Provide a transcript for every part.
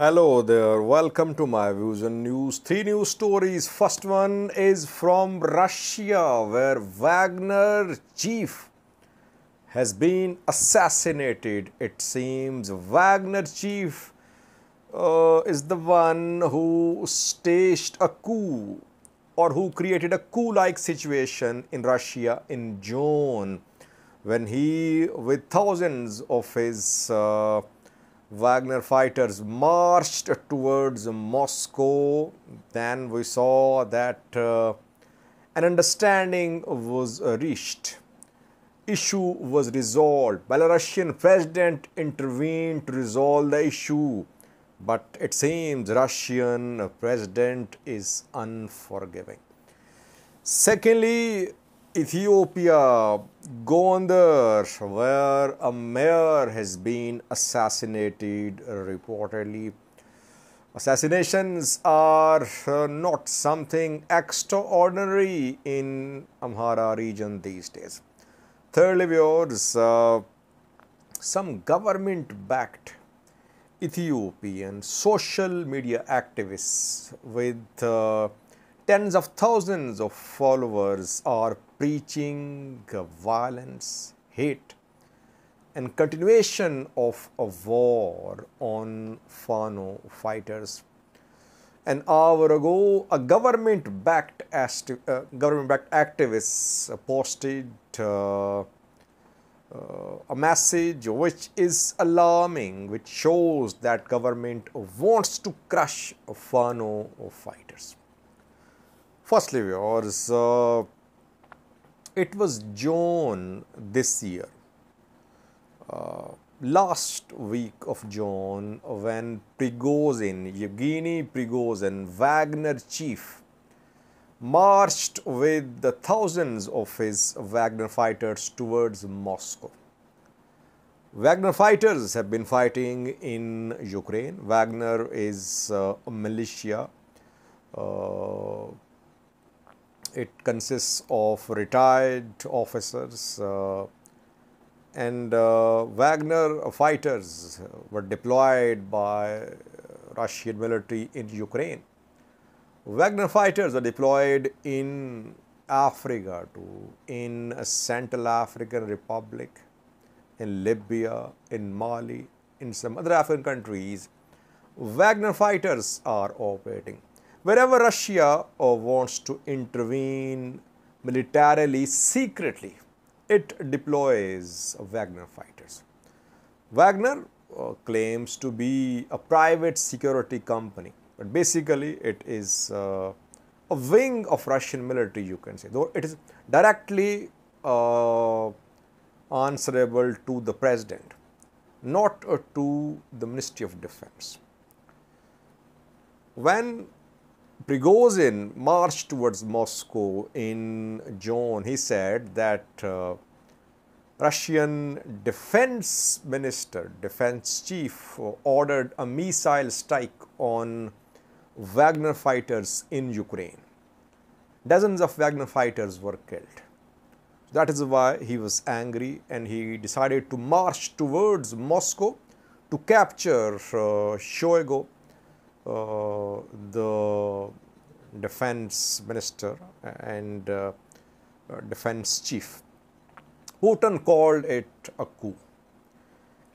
Hello there, welcome to my views and news. Three news stories. First one is from Russia, where Wagner chief has been assassinated. It seems Wagner chief is the one who staged a coup or who created a coup-like situation in Russia in June when he, with thousands of his Wagner fighters, marched towards Moscow. Then we saw that an understanding was reached. Issue was resolved. Belarusian president intervened to resolve the issue. But it seems Russian president is unforgiving. Secondly, Ethiopia, Gondar, where a mayor has been assassinated reportedly. Assassinations are not something extraordinary in Amhara region these days. Thirdly, viewers, some government-backed Ethiopian social media activists with tens of thousands of followers are preaching violence, hate, and continuation of a war on Fano fighters. An hour ago, a government-backed activist posted a message which is alarming, which shows that government wants to crush Fano fighters. Firstly, viewers, it was June this year, last week of June, when Yevgeny Prigozhin, Wagner chief, marched with the thousands of his Wagner fighters towards Moscow. Wagner fighters have been fighting in Ukraine. Wagner is a militia. It consists of retired officers and Wagner fighters were deployed by Russian military in Ukraine. Wagner fighters are deployed in Africa too, in Central African Republic, in Libya, in Mali, in some other African countries. Wagner fighters are operating. Wherever Russia wants to intervene militarily, secretly, it deploys Wagner fighters. Wagner claims to be a private security company, but basically it is a wing of Russian military, you can say, though it is directly answerable to the president, not to the Ministry of Defense. When Prigozhin marched towards Moscow in June, he said that Russian defense minister, defense chief, ordered a missile strike on Wagner fighters in Ukraine. Dozens of Wagner fighters were killed. That is why he was angry and he decided to march towards Moscow to capture Shoigu, the defense minister and defense chief. Putin called it a coup.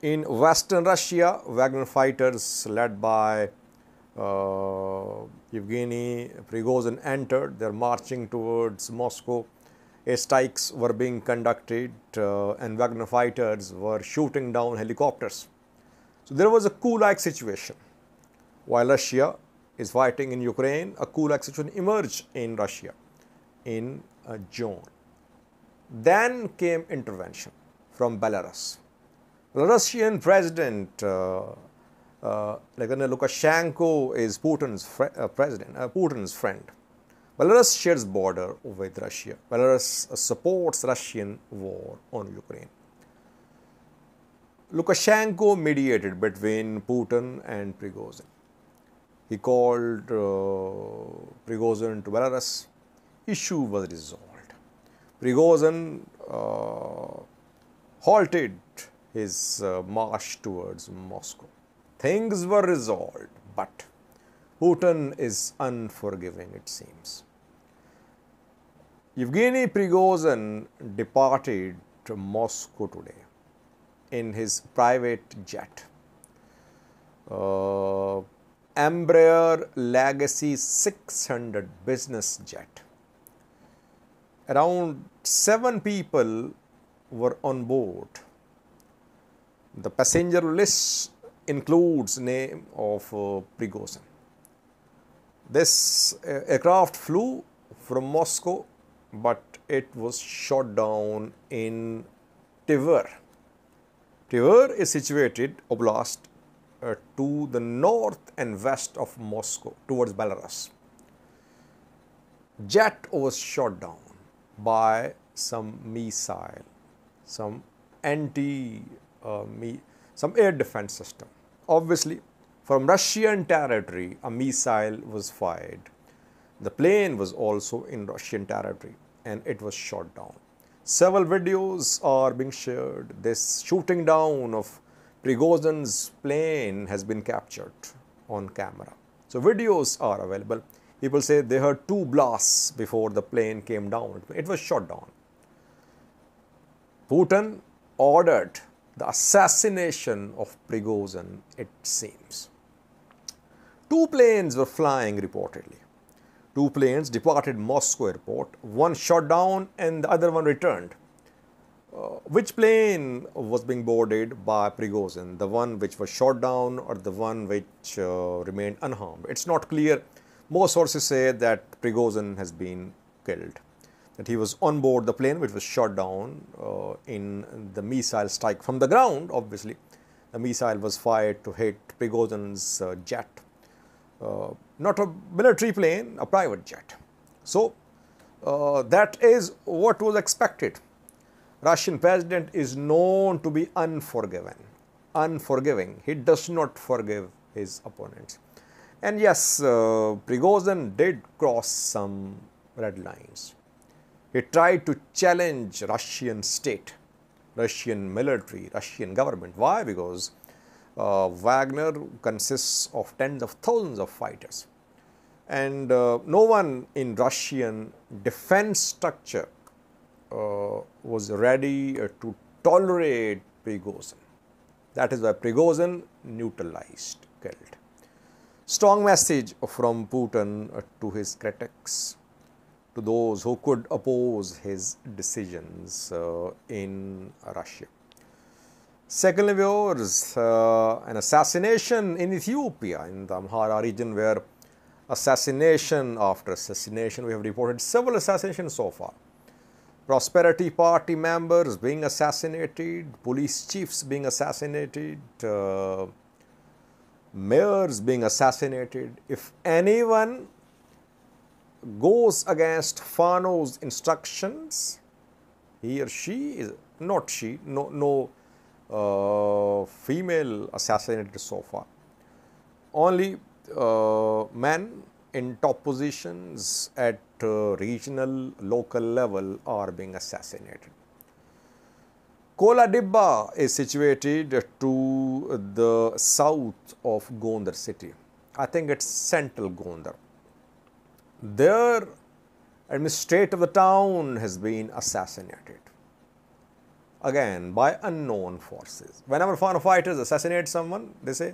In Western Russia, Wagner fighters led by Yevgeny Prigozhin entered. They are marching towards Moscow. Strikes were being conducted and Wagner fighters were shooting down helicopters. So there was a coup-like situation. While Russia is fighting in Ukraine, a coup-like situation emerged in Russia in June. Then came intervention from Belarus. Belarusian president Lukashenko is Putin's Putin's friend. Belarus shares border with Russia. Belarus supports Russian war on Ukraine. Lukashenko mediated between Putin and Prigozhin. He called Prigozhin to Belarus. Issue was resolved. Prigozhin halted his march towards Moscow. Things were resolved, but Putin is unforgiving, it seems. Yevgeny Prigozhin departed to Moscow today in his private jet. Embraer Legacy 600 business jet. Around 7 people were on board. The passenger list includes name of Prigozhin. This aircraft flew from Moscow, but it was shot down in Tver. Tver is situated oblast to the north and west of Moscow towards Belarus. Jet was shot down by some missile, some some air defense system. Obviously, from Russian territory, a missile was fired. The plane was also in Russian territory and it was shot down. Several videos are being shared. This shooting down of Prigozhin's plane has been captured on camera. So videos are available. People say they heard 2 blasts before the plane came down. It was shot down. Putin ordered the assassination of Prigozhin, it seems. 2 planes were flying reportedly. 2 planes departed Moscow airport. One shot down and the other one returned. Which plane was being boarded by Prigozhin? The one which was shot down or the one which remained unharmed? It's not clear. Most sources say that Prigozhin has been killed, that he was on board the plane which was shot down in the missile strike from the ground. Obviously, the missile was fired to hit Prigozhin's jet. Not a military plane, a private jet. So, that is what was expected. Russian president is known to be unforgiving. He does not forgive his opponents. And yes, Prigozhin did cross some red lines. He tried to challenge Russian state, Russian military, Russian government. Why? Because Wagner consists of tens of thousands of fighters. And no one in Russian defense structure was ready to tolerate Prigozhin. That is why Prigozhin neutralized, killed. Strong message from Putin to his critics, to those who could oppose his decisions in Russia. Secondly, viewers, an assassination in Ethiopia, in the Amhara region, where assassination after assassination, we have reported several assassinations so far. Prosperity Party members being assassinated, police chiefs being assassinated, mayors being assassinated. If anyone goes against Fano's instructions, he or she is not she, no female assassinated so far. Only men in top positions at regional, local level are being assassinated. Kola-Dibba is situated to the south of Gondar city. I think it's central Gondar. Their administrator of the town has been assassinated. Again, by unknown forces. Whenever Fano fighters assassinate someone, they say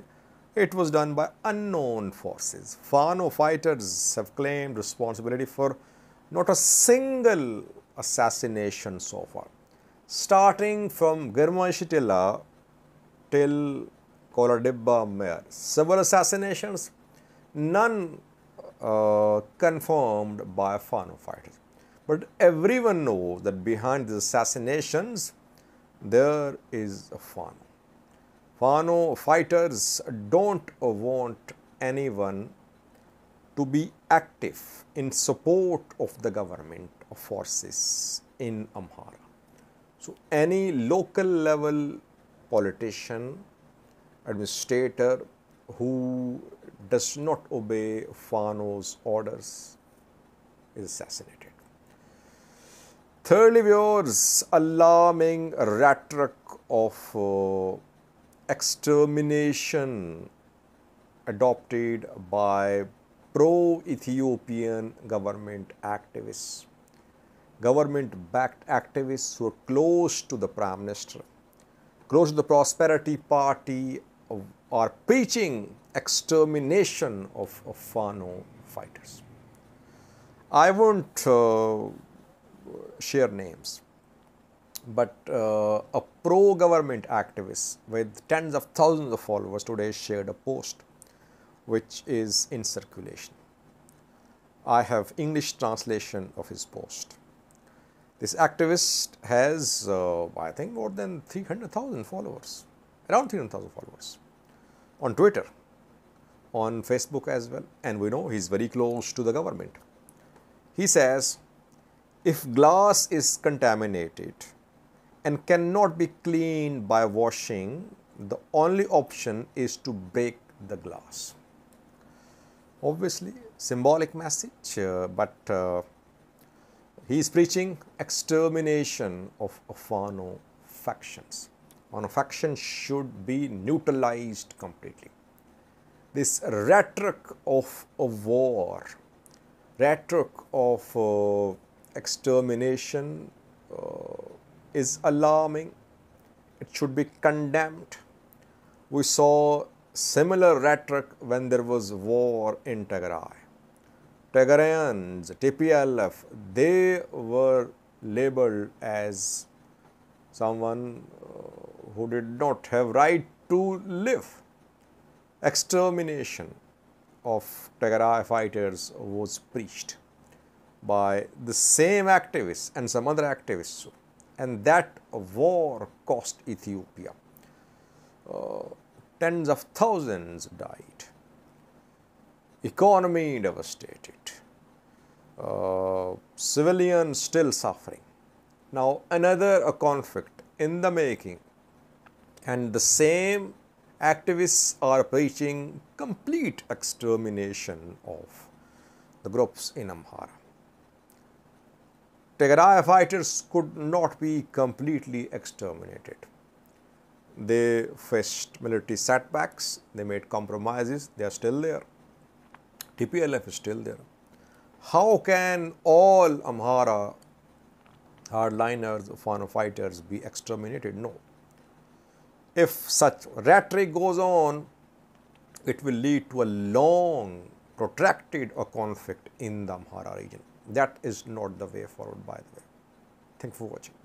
it was done by unknown forces. Fano fighters have claimed responsibility for not a single assassination so far. Starting from Girmanshitila till Kola-Dibba mayor. Several assassinations, none confirmed by Fano fighters. But everyone knows that behind these assassinations, there is a Fano. Fano fighters don't want anyone to be active in support of the government forces in Amhara. So, any local level politician, administrator who does not obey Fano's orders is assassinated. Thirdly, viewers, alarming rhetoric of extermination adopted by pro-Ethiopian government activists, government-backed activists who are close to the Prime Minister, close to the Prosperity Party, are preaching extermination of Fano fighters. I won't share names, but a pro-government activist with tens of thousands of followers today shared a post which is in circulation. I have English translation of his post. This activist has, I think, more than 300,000 followers, around 300,000 followers on Twitter, on Facebook as well, and we know he's very close to the government. He says, if glass is contaminated and cannot be cleaned by washing, the only option is to break the glass. Obviously, symbolic message, but he is preaching extermination of Fano factions. Fano factions should be neutralized completely. This rhetoric of a war, rhetoric of extermination is alarming. It should be condemned. We saw similar rhetoric when there was war in Tigray. Tigrayans, TPLF, they were labeled as someone who did not have right to live. Extermination of Tigray fighters was preached by the same activists and some other activists, and that war cost Ethiopia. Tens of thousands died. Economy devastated. Civilians still suffering. Now another conflict in the making, and the same activists are preaching complete extermination of the groups in Amhara. Tigray fighters could not be completely exterminated. They faced military setbacks, they made compromises, they are still there. TPLF is still there. How can all Amhara hardliners, Fano fighters be exterminated? No. If such rhetoric goes on, it will lead to a long, protracted conflict in the Amhara region. That is not the way forward, by the way. Thank you for watching.